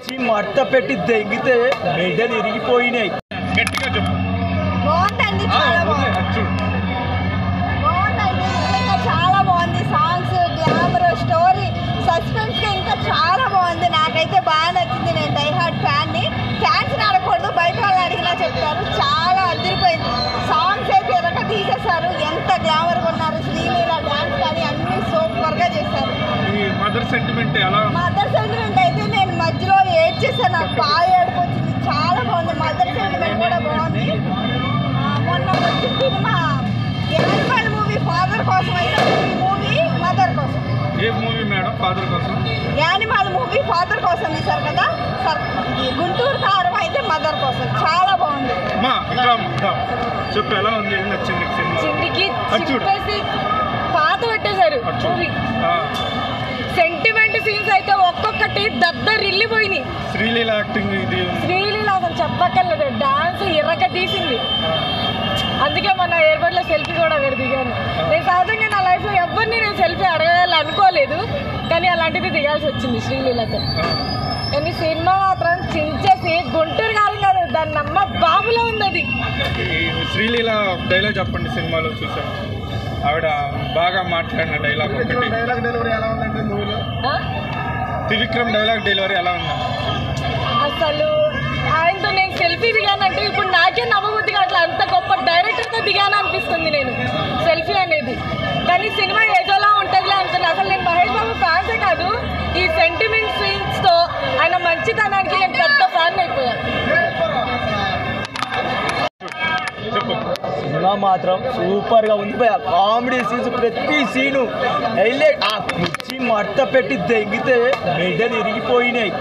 మిర్చి మట్ట పెట్టి దెంగితే మెడలు ఇరిగిపోయినాయి. గట్టిగా చెప్పు. బాగుందండి, చాలా బాగుంది. చాలా బాగుంది. సాంగ్స్, గ్లామర్, స్టోరీ, సస్పెన్స్ ఇంకా చాలా బాగుంది. నాకైతే బాగా నచ్చింది. నేను డై హార్ట్ ఫ్యాన్ని. ఫ్యాన్స్ అడగకూడదు, బయట వాళ్ళు అడిగినా చెప్తారు. చాలా అదిరిపోయింది. సాంగ్స్ అయితే ఎరక తీసేశారు. ఎంత గ్లామర్గా ఉన్నారు. శ్రీలీల డాన్స్ కానీ అన్ని సూపర్గా చేశారు. మదర్ సెంటిమెంట్ అయితే నేను మధ్యలో ఏడ్ చేశాను. నాకు బాగా ఏడుపు వచ్చింది. చాలా బాగుంది. మదర్ సెంటిమెంట్ కూడా బాగుంది. మొన్న వచ్చిన సినిమా యానిమల్ మూవీ ఫాదర్ కోసం అయితే ఈ మూవీ మదర్ కోసం. ఏ మూవీ మేడం? ఫాదర్ కోసం. యానిమల్ మూవీ ఫాదర్ కోసం తీశారు కదా సార్. గుంటూరు కారం అయితే మదర్ కోసం. చాలా బాగుంది. చెప్పు, ఎలా ఉంది? ఏం నచ్చింది చిండికి పాత పెట్టేశారు మూవీ. సెంటిమెంట్ సీన్స్ అయితే ఒక్కొక్కటి దద్దరిల్లిపోయినాయి. శ్రీలీల యాక్టింగ్ ఇది. శ్రీలీల అసలు చెప్పక్కర్లేదు, డాన్స్ ఇరక తీసింది. అందుకే మన ఎయిర్పోర్ట్లో సెల్ఫీ కూడా దిగాను. నేను సహజంగా నా లైఫ్లో ఎవరిని నేను సెల్ఫీ అడగాలి అనుకోలేదు, కానీ అలాంటిది దిగాల్సి వచ్చింది శ్రీలీలతో. కానీ సినిమా మాత్రం చించేసి గుంటూరు కాలం కాదు, దాని నమ్మ బాబులో ఉంది. అది శ్రీలీల డైలాగ్ చెప్పండి. సినిమాలో చూసాను, ఆవిడ బాగా మాట్లాడిన డైలాగ్ ఒకటి. డెలివరీ ఎలా ఉందండి మూవీలో? త్రివిక్రమ్ డైలాగ్ డెలివరీ ఎలా ఉంది? అసలు ఆయనతో నేను సెల్ఫీ దిగానంటే ఇప్పుడు నాకే నమ్మబుద్ధిగా అట్లా అంత గొప్ప డైరెక్టర్తో దిగాను అనిపిస్తుంది నేను సెల్ఫీ అనేది. కానీ సినిమా ఏదోలా ఉంటుందిలే అనుకున్నా. అసలు నేను మహేష్ బాబు ఫ్యాన్సే కాదు, ఈ సెంటిమెంట్ సీన్స్తో ఆయన మంచితనానికి నేను పెద్ద ఫ్యాన్ అయిపోయాను. సినిమా మాత్రం సూపర్గా ఉంది. కామెడీ సీన్స్, ప్రతి సీను హైలైట్. ఆ మిర్చి మట్ట పెట్టి దెంగితే మెడలు ఇరిగిపోయినాయి.